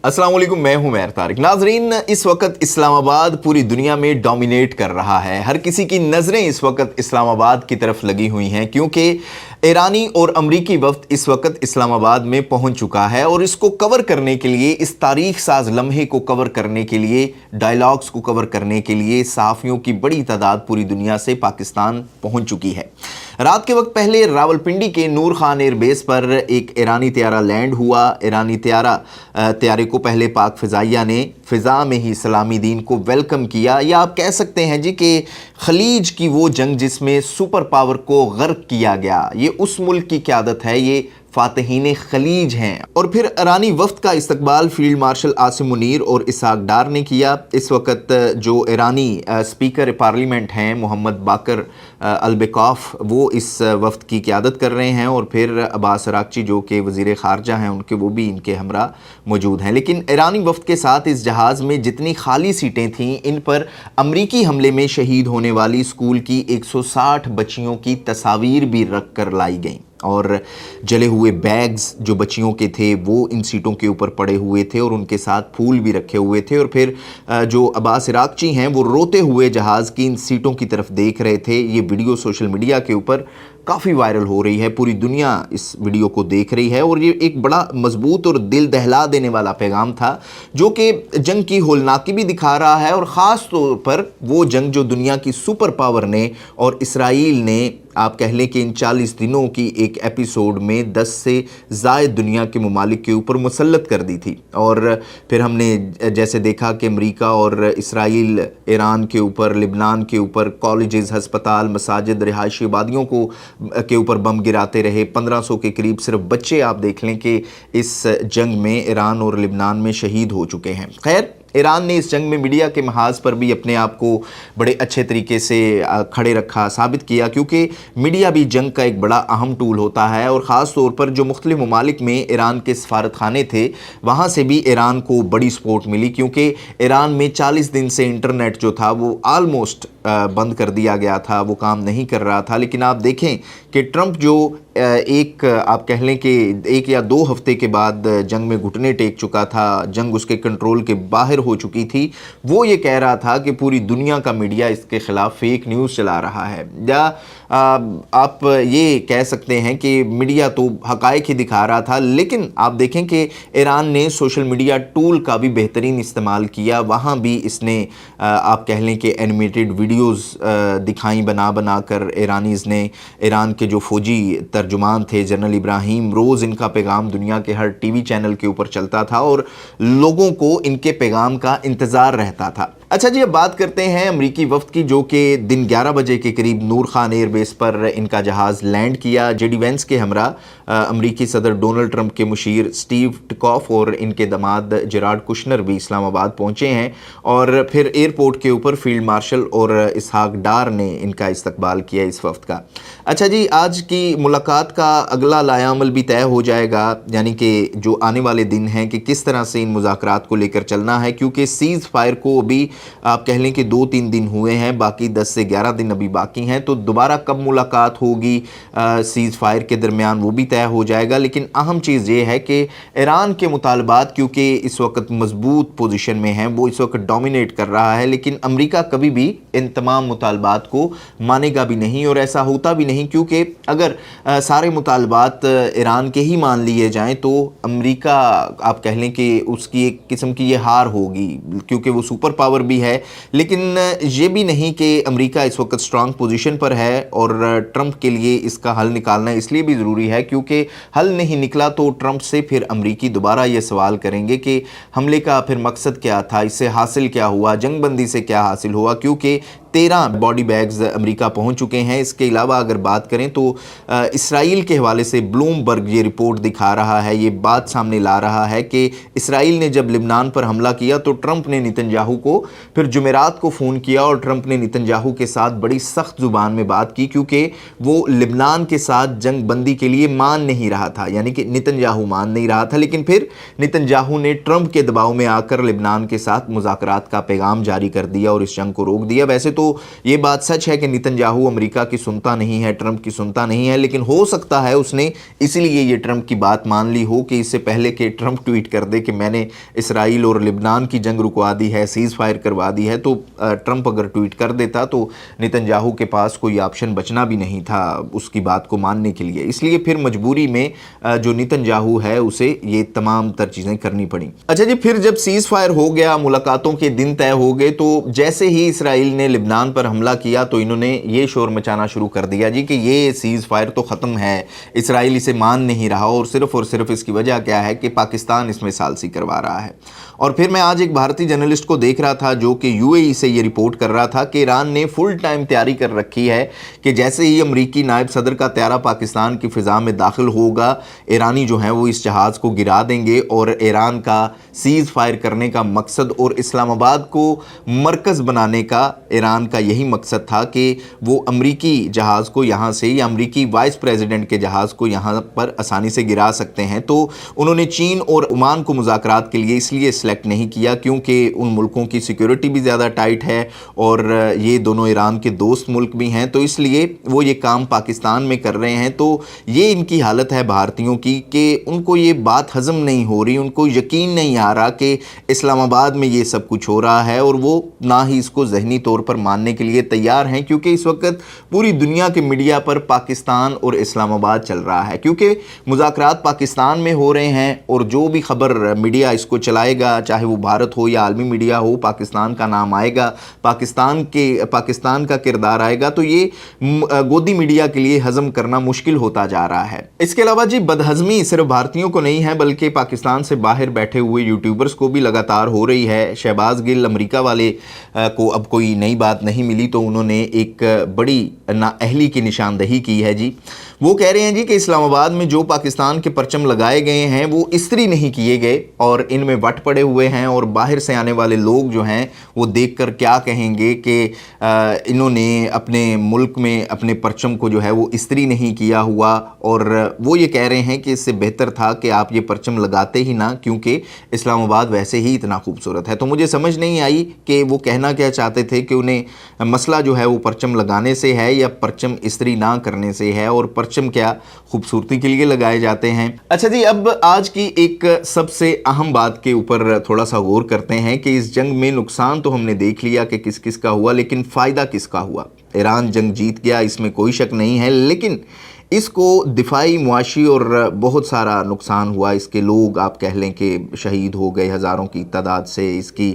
अस्सलाम वालेकुम, मैं हूं मैर तारिक। नाजरीन, इस वक्त इस्लामाबाद पूरी दुनिया में डोमिनेट कर रहा है। हर किसी की नज़रें इस वक्त इस्लामाबाद की तरफ लगी हुई हैं क्योंकि ईरानी और अमरीकी वफ्द इस वक्त इस्लामाबाद में पहुंच चुका है और इसको कवर करने के लिए, इस तारीख साज लम्हे को कवर करने के लिए, डायलॉग्स को कवर करने के लिए सहाफ़ियों की बड़ी तादाद पूरी दुनिया से पाकिस्तान पहुंच चुकी है। रात के वक्त पहले रावलपिंडी के नूर खान एयरबेस पर एक ईरानी त्यारा लैंड हुआ। ईरानी त्यारे को पहले पाक फ़िज़ाइया ने फ़िज़ा में ही सलामी दीन को वेलकम किया, या आप कह सकते हैं जी कि खलीज की वो जंग जिसमें सुपर पावर को गर्क किया गया, ये उस मुल्क की क़यादत है, ये फ़ातिहीन खलीज हैं। और फिर ईरानी वफ्द का इस्तकबाल फील्ड मार्शल आसिम मुनीर और इसहाक डार ने किया। इस वक्त जो ईरानी स्पीकर पार्लियामेंट हैं मोहम्मद बाकर अल्बेकॉफ, वो इस वफ्द की क़यादत कर रहे हैं, और फिर अब्बास अरागची जो कि वज़ीर ख़ारजा हैं उनके, वो भी इनके हमरा मौजूद हैं। लेकिन ईरानी वफ्द के साथ इस जहाज़ में जितनी खाली सीटें थीं, इन पर अमरीकी हमले में शहीद होने वाली स्कूल की 160 बच्चियों की तस्वीर भी रख कर लाई गई, और जले हुए बैग्स जो बच्चियों के थे वो इन सीटों के ऊपर पड़े हुए थे, और उनके साथ फूल भी रखे हुए थे। और फिर जो अब्बास अरागची हैं वो रोते हुए जहाज़ की इन सीटों की तरफ देख रहे थे। ये वीडियो सोशल मीडिया के ऊपर काफ़ी वायरल हो रही है, पूरी दुनिया इस वीडियो को देख रही है, और ये एक बड़ा मजबूत और दिल दहला देने वाला पैगाम था जो कि जंग की होलनाकी भी दिखा रहा है, और ख़ास तौर पर वो जंग जो दुनिया की सुपर पावर ने और इसराइल ने, आप कह लें कि इन 40 दिनों की एक एपिसोड में 10 से ज़ायद दुनिया के ममालिक के ऊपर मुसल्लत कर दी थी। और फिर हमने जैसे देखा कि अमेरिका और इसराइल ईरान के ऊपर, लिबनान के ऊपर कॉलेजेस, हस्पताल, मसाजिद, रिहायशी आबादियों के ऊपर बम गिराते रहे। 1500 के करीब सिर्फ बच्चे आप देख लें कि इस जंग में ईरान और लिबनान में शहीद हो चुके हैं। खैर, ईरान ने इस जंग में मीडिया के महाज पर भी अपने आप को बड़े अच्छे तरीके से खड़े रखा, साबित किया, क्योंकि मीडिया भी जंग का एक बड़ा अहम टूल होता है। और ख़ास तौर पर जो मुख्तलिफ ममालिक में ईरान के सफारत खाने थे, वहाँ से भी ईरान को बड़ी सपोर्ट मिली, क्योंकि ईरान में 40 दिन से इंटरनेट जो था वो आलमोस्ट बंद कर दिया गया था, वो काम नहीं कर रहा था। लेकिन आप देखें कि ट्रंप जो आप कह लें कि 1 या 2 हफ्ते के बाद जंग में घुटने टेक चुका था, जंग उसके कंट्रोल के बाहर हो चुकी थी, वो ये कह रहा था कि पूरी दुनिया का मीडिया इसके ख़िलाफ़ फेक न्यूज़ चला रहा है। या आप ये कह सकते हैं कि मीडिया तो हक़ाइक़ ही दिखा रहा था। लेकिन आप देखें कि ईरान ने सोशल मीडिया टूल का भी बेहतरीन इस्तेमाल किया। वहाँ भी इसने आप कह लें कि एनिमेटेड वीडियोज़ दिखाई बना कर। ईरानीज़ ने, ईरान के जो फ़ौजी तर्जुमान थे जनरल इब्राहिम, रोज़ इनका पैगाम दुनिया के हर टीवी चैनल के ऊपर चलता था और लोगों को इनके पैगाम का इंतज़ार रहता था। अच्छा जी, अब बात करते हैं अमरीकी वफ्द की, जो कि दिन 11 बजे के करीब नूर खान एयरबेस पर इनका जहाज़ लैंड किया। जेडी वेंस के हमरा अमरीकी सदर डोनाल्ड ट्रंप के मुशीर स्टीव टिकॉफ और इनके दामाद जेराड कुशनर भी इस्लामाबाद पहुंचे हैं, और फिर एयरपोर्ट के ऊपर फील्ड मार्शल और इसहाक डार ने इनका इस्तकबाल किया इस वफ्द का। अच्छा जी, आज की मुलाकात का अगला लायामल भी तय हो जाएगा, यानी कि जो आने वाले दिन हैं कि किस तरह से इन मुज़ाकरात को लेकर चलना है, क्योंकि सीज़ फायर को अभी आप कह लें कि 2-3 दिन हुए हैं, बाकी 10 से 11 दिन अभी बाकी हैं। तो दोबारा कब मुलाकात होगी सीज़ फायर के दरमियान, वो भी तय हो जाएगा। लेकिन अहम चीज़ ये है कि ईरान के मुतालबात क्योंकि इस वक्त मजबूत पोजीशन में हैं, वो इस वक्त डोमिनेट कर रहा है, लेकिन अमेरिका कभी भी इन तमाम मुतालबात को मानेगा भी नहीं, और ऐसा होता भी नहीं, क्योंकि अगर सारे मुतालबात ईरान के ही मान लिए जाएँ तो अमेरिका, आप कह लें कि उसकी एक किस्म की ये हार होगी, क्योंकि वो सुपर पावर भी है। लेकिन ये भी नहीं कि अमेरिका इस वक्त स्ट्रांग पोजीशन पर है, और ट्रंप के लिए इसका हल निकालना इसलिए भी ज़रूरी है क्योंकि हल नहीं निकला तो ट्रंप से फिर अमेरिकी दोबारा ये सवाल करेंगे कि हमले का फिर मकसद क्या था, इससे हासिल क्या हुआ, जंगबंदी से क्या हासिल हुआ, क्योंकि 13 बॉडी बैग्स अमेरिका पहुंच चुके हैं। इसके अलावा अगर बात करें तो इसराइल के हवाले से ब्लूमबर्ग ये रिपोर्ट दिखा रहा है, ये बात सामने ला रहा है कि इसराइल ने जब लिबनान पर हमला किया तो ट्रंप ने नेतन्याहू को फिर जुमेरात को फ़ोन किया, और ट्रंप ने नेतन्याहू के साथ बड़ी सख्त ज़ुबान में बात की, क्योंकि वो लिबनान के साथ जंग बंदी के लिए मान नहीं रहा था, यानी कि नेतन्याहू मान नहीं रहा था। लेकिन फिर नेतन्याहू ने ट्रंप के दबाव में आकर लिबनान के साथ मुज़ाकरात का पैगाम जारी कर दिया और इस जंग को रोक दिया। वैसे تو یہ بات سچ ہے کہ نتنیاہو امریکہ کی سنتا نہیں ہے، ٹرمپ کی سنتا نہیں ہے، لیکن ہو سکتا ہے اس نے اسی لیے یہ ٹرمپ کی بات مان لی ہو کہ اس سے پہلے کہ ٹرمپ ٹویٹ کر دے کہ میں نے اسرائیل اور لبنان کی جنگ رکوا دی ہے، سیز فائر کروا دی ہے، تو ٹرمپ اگر ٹویٹ کر دیتا تو نتنیاہو کے پاس کوئی آپشن بچنا بھی نہیں تھا اس کی بات کو ماننے کے لیے، اس لیے پھر مجبوری میں جو نتنیاہو ہے اسے یہ تمام تر چیزیں کرنی پڑیں۔ اچھا جی، پھر جب سیز فائر ہو گیا، ملاقاتوں کے دن طے ہو گئے، تو جیسے ہی اسرائیل نے لبنان پر حملہ کیا تو انہوں نے یہ شور مچانا شروع کر دیا جی کہ یہ سیز فائر تو ختم ہے، اسرائیل اسے مان نہیں رہا، اور صرف اس کی وجہ کیا ہے کہ پاکستان اس میں ثالثی کروا رہا ہے۔ اور پھر میں آج ایک بھارتی جرنلسٹ کو دیکھ رہا تھا جو کہ یو اے ای سے یہ رپورٹ کر رہا تھا کہ ایران نے فل ٹائم تیاری کر رکھی ہے کہ جیسے ہی امریکی نائب صدر کا طیارہ پاکستان کی فضا میں داخل ہوگا، ایرانی جو ہیں وہ اس جہاز کو گرا دیں گے، اور ایران کا سیز فائر کرنے کا مقصد اور اسلام آباد کو مرکز بنانے کا ایران کا یہی مقصد تھا کہ وہ امریکی جہاز کو یہاں سے یا امریکی وائس پریزیڈنٹ کے جہاز کو یہاں پر آسانی سے گرا سکتے ہیں۔ تو انہوں نے چین اور عمان کو مذاکرات کے لیے اس لیے سلیکٹ نہیں کیا کیونکہ ان ملکوں کی سیکیورٹی بھی زیادہ ٹائٹ ہے اور یہ دونوں ایران کے دوست ملک بھی ہیں، تو اس لیے وہ یہ کام پاکستان میں کر رہے ہیں۔ تو یہ ان کی حالت ہے بھارتیوں کی کہ ان کو یہ بات ہضم نہیں ہو رہی، ان کو یقین نہیں آ رہا کہ اسلام آباد میں یہ سب کچھ ہو رہا ہے، اور وہ نہ ہی اس کو ذہنی طور پر ماننے کے لیے تیار ہیں، کیونکہ اس وقت پوری دنیا کے میڈیا پر پاکستان اور اسلام آباد چل رہا ہے، کیونکہ مذاکرات پاکستان میں ہو رہے ہیں، اور جو بھی خبر میڈیا اس کو چلائے گا، چاہے وہ بھارت ہو یا عالمی میڈیا ہو، پاکستان کا نام آئے گا، پاکستان کا کردار آئے گا، تو یہ گودی میڈیا کے لیے ہضم کرنا مشکل ہوتا جا رہا ہے۔ اس کے علاوہ جی بدہضمی صرف بھارتیوں کو نہیں ہے بلکہ پاکستان سے باہر بیٹھے ہوئے یوٹیوبرز کو بھی لگاتار ہو رہی ہے۔ شہباز گل امریکہ والے کو اب کوئی نئی بات نہیں ملی تو انہوں نے ایک بڑی نااہلی کی نشاندہی کی ہے جی۔ وہ کہہ رہے ہیں جی کہ اسلام آباد میں جو پاکستان کے پرچم لگائے گئے ہیں وہ استری نہیں کیے گئے اور ان میں وٹ پڑے ہوئے ہیں، اور باہر سے آنے والے لوگ جو ہیں وہ دیکھ کر کیا کہیں گے کہ انہوں نے اپنے ملک میں اپنے پرچم کو جو ہے وہ استری نہیں کیا ہوا، اور وہ یہ کہہ رہے ہیں کہ اس سے بہتر تھا کہ آپ یہ پرچم لگاتے ہی نہ، کیونکہ اسلام آباد ویسے ہی اتنا خوبصورت ہے۔ تو مجھے سمجھ نہیں آئی کہ وہ کہنا کیا چاہتے تھے، کہ انہیں مسئلہ جو ہے وہ پرچم لگانے سے ہے یا پرچم استری نہ کرنے سے ہے، اور پرچم کیا خوبصورتی کے لیے لگائے جاتے ہیں۔ اچھا جی، اب آج کی ایک سب سے اہم بات کے اوپر تھوڑا سا غور کرتے ہیں کہ اس جنگ میں نقصان تو ہم نے دیکھ لیا کہ کس کس کا ہوا، لیکن فائدہ کس کا ہوا۔ ایران جنگ جیت گیا، اس میں کوئی شک نہیں ہے، لیکن اس کو دفاعی، معاشی اور بہت سارا نقصان ہوا۔ اس کے لوگ آپ کہہ لیں کہ شہید ہو گئے ہزاروں کی تعداد سے، اس کی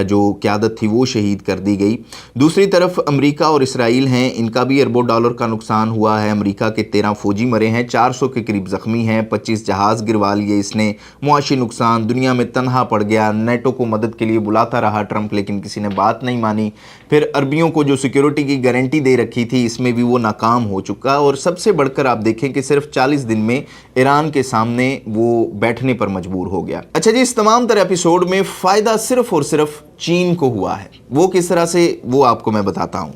جو قیادت تھی وہ شہید کر دی گئی۔ دوسری طرف امریکہ اور اسرائیل ہیں، ان کا بھی اربوں ڈالر کا نقصان ہوا ہے۔ امریکہ کے 13 فوجی مرے ہیں، 400 کے قریب زخمی ہیں، 25 جہاز گروا لیے اس نے۔ معاشی نقصان، دنیا میں تنہا پڑ گیا، نیٹو کو مدد کے لیے بلاتا رہا ٹرمپ، لیکن کسی نے بات نہیں مانی۔ پھر عربیوں کو جو سیکیورٹی کی گارنٹی دے رکھی تھی، اس میں بھی وہ ناکام ہو چکا، اور سب سے بڑھ کر آپ دیکھیں کہ صرف 40 دن میں ایران کے سامنے وہ بیٹھنے پر مجبور ہو گیا۔ اچھا جی، اس تمام تر ایپیسوڈ میں فائدہ صرف اور صرف چین کو ہوا ہے۔ وہ کس طرح سے، وہ آپ کو میں بتاتا ہوں۔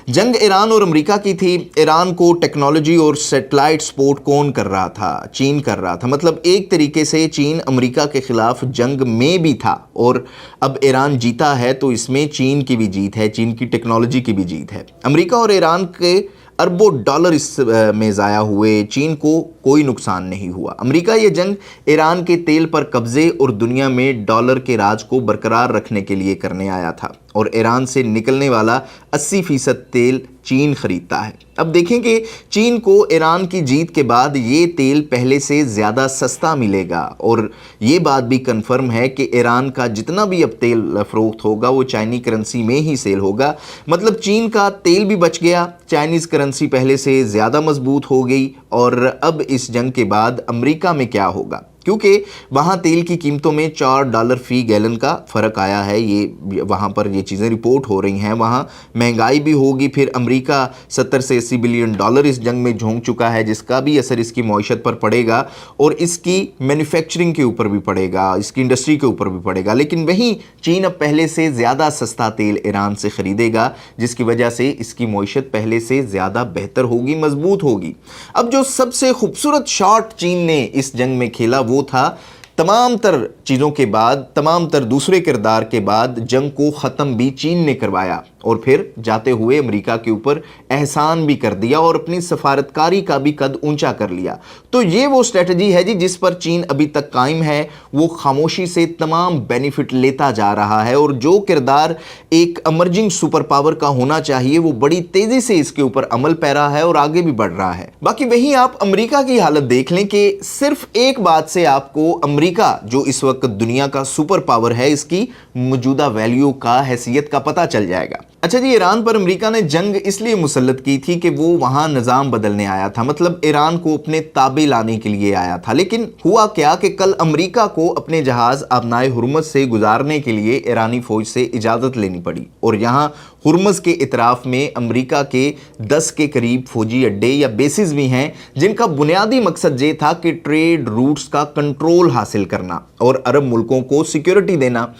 جنگ ایران اور امریکہ کی تھی۔ ایران کو ٹیکنالوجی اور سیٹلائٹ سپورٹ کون کر رہا تھا؟ چین کر رہا تھا۔ مطلب ایک طریقے سے چین امریکہ کے خلاف جنگ میں بھی تھا، اور اب ایران جیتا ہے تو اس میں چین کی بھی جیت ہے، چین کی ٹیکنالوجی کی بھی جیت ہے۔ امریکہ اور ایران کے اربوں ڈالر اس میں ضائع ہوئے، چین کو کوئی نقصان نہیں ہوا۔ امریکہ یہ جنگ ایران کے تیل پر قبضے اور دنیا میں ڈالر کے راج کو برقرار رکھنے کے لیے کرنے آیا تھا، اور ایران سے نکلنے والا 80% تیل چین خریدتا ہے۔ اب دیکھیں کہ چین کو ایران کی جیت کے بعد یہ تیل پہلے سے زیادہ سستا ملے گا، اور یہ بات بھی کنفرم ہے کہ ایران کا جتنا بھی اب تیل فروخت ہوگا وہ چائنی کرنسی میں ہی سیل ہوگا۔ مطلب چین کا تیل بھی بچ گیا، چائنیز کرنسی پہلے سے زیادہ مضبوط ہو گئی، اور اب اس جنگ کے بعد امریکہ میں کیا ہوگا، کیونکہ وہاں تیل کی قیمتوں میں $4 فی گیلن کا فرق آیا ہے۔ یہ وہاں پر یہ چیزیں رپورٹ ہو رہی ہیں، وہاں مہنگائی بھی ہوگی۔ پھر امریکہ 70 سے 80 بلین ڈالر اس جنگ میں جھونک چکا ہے، جس کا بھی اثر اس کی معیشت پر پڑے گا، اور اس کی مینوفیکچرنگ کے اوپر بھی پڑے گا، اس کی انڈسٹری کے اوپر بھی پڑے گا۔ لیکن وہیں چین اب پہلے سے زیادہ سستا تیل ایران سے خریدے گا، جس کی وجہ سے اس کی معیشت پہلے سے زیادہ بہتر ہوگی، مضبوط ہوگی۔ اب جو سب سے خوبصورت شاٹ چین نے اس جنگ میں کھیلا وہ تھا तमाम तर चीज़ों के बाद, तमाम तर दूसरे किरदार के बाद जंग को ख़त्म भी चीन ने करवाया और फिर जाते हुए अमेरिका के ऊपर एहसान भी कर दिया और अपनी सफारतकारी का भी कद ऊंचा कर लिया। तो ये वो स्ट्रेटजी है जी जिस पर चीन अभी तक कायम है, वो खामोशी से तमाम बेनिफिट लेता जा रहा है और जो किरदार एक अमर्जिंग सुपर पावर का होना चाहिए वो बड़ी तेजी से इसके ऊपर अमल पैरा है और आगे भी बढ़ रहा है। बाकी वहीं आप अमेरिका की हालत देख लें कि सिर्फ एक बात से आपको अमेरिका जो इस वक्त दुनिया का सुपर पावर है इसकी मौजूदा वैल्यू का, हैसियत का पता चल जाएगा। अच्छा जी, ईरान पर अमेरिका ने जंग इसलिए मुसल्लत की थी कि वो वहां निज़ाम बदलने आया था, मतलब ईरान को अपने ताबे लाने के लिए आया था। लेकिन हुआ क्या कि कल अमेरिका को अपने जहाज आबनाए हुर्मुज़ से गुजारने के लिए ईरानी फौज से इजाज़त लेनी पड़ी और यहाँ हुर्मुज़ के इतराफ़ में अमेरिका के 10 के करीब फौजी अड्डे या बेसिस भी हैं जिनका बुनियादी मकसद ये था कि ट्रेड रूट्स का कंट्रोल हासिल करना और अरब मुल्कों को सिक्योरिटी देना।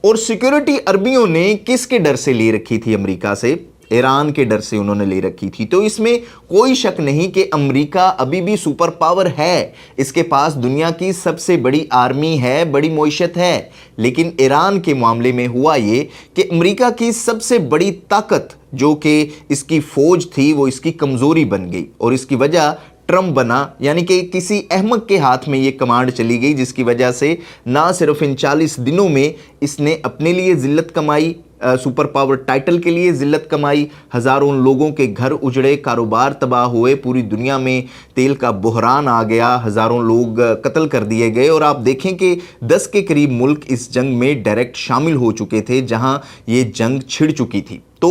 और सिक्योरिटी अरबियों ने किसके डर से ले रखी थी अमेरिका से? ईरान के डर से उन्होंने ले रखी थी। तो इसमें कोई शक नहीं कि अमेरिका अभी भी सुपर पावर है, इसके पास दुनिया की सबसे बड़ी आर्मी है, बड़ी मईशत है। लेकिन ईरान के मामले में हुआ ये कि अमेरिका की सबसे बड़ी ताकत जो कि इसकी फौज थी वो इसकी कमज़ोरी बन गई और इसकी वजह ट्रम्प बना, यानी कि किसी अहमक के हाथ में ये कमांड चली गई जिसकी वजह से ना सिर्फ इन 40 दिनों में इसने अपने लिए जिल्लत कमाई, सुपर पावर टाइटल के लिए जिल्लत कमाई, हज़ारों लोगों के घर उजड़े, कारोबार तबाह हुए, पूरी दुनिया में तेल का बहरान आ गया, हज़ारों लोग कत्ल कर दिए गए और आप देखें कि 10 के करीब मुल्क इस जंग में डायरेक्ट शामिल हो चुके थे जहां ये जंग छिड़ चुकी थी। तो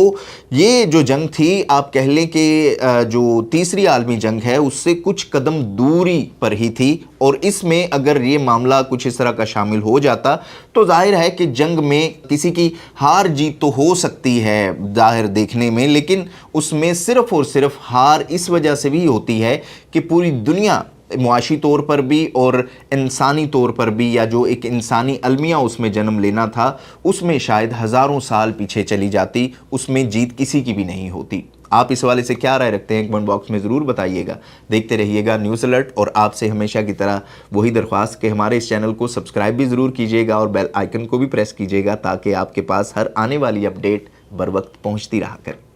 ये जो जंग थी आप कह लें कि जो तीसरी आलमी जंग है उससे कुछ कदम दूरी पर ही थी और इसमें अगर ये मामला कुछ इस तरह का शामिल हो जाता तो जाहिर है कि जंग में किसी की हार जीत तो हो सकती है जाहिर देखने में, लेकिन उसमें सिर्फ और सिर्फ हार इस वजह से भी होती है कि पूरी दुनिया मुआशी तौर पर भी और इंसानी तौर पर भी, या जो एक इंसानी अलमिया उसमें जन्म लेना था उसमें शायद हज़ारों साल पीछे चली जाती, उसमें जीत किसी की भी नहीं होती। आप इस वाले से क्या राय रखते हैं कमेंट बॉक्स में ज़रूर बताइएगा। देखते रहिएगा न्यूज़ अलर्ट और आपसे हमेशा की तरह वही दरख्वास्त कि हमारे इस चैनल को सब्सक्राइब भी ज़रूर कीजिएगा और बेल आइकन को भी प्रेस कीजिएगा ताकि आपके पास हर आने वाली अपडेट बर वक्त पहुँचती रहा करे।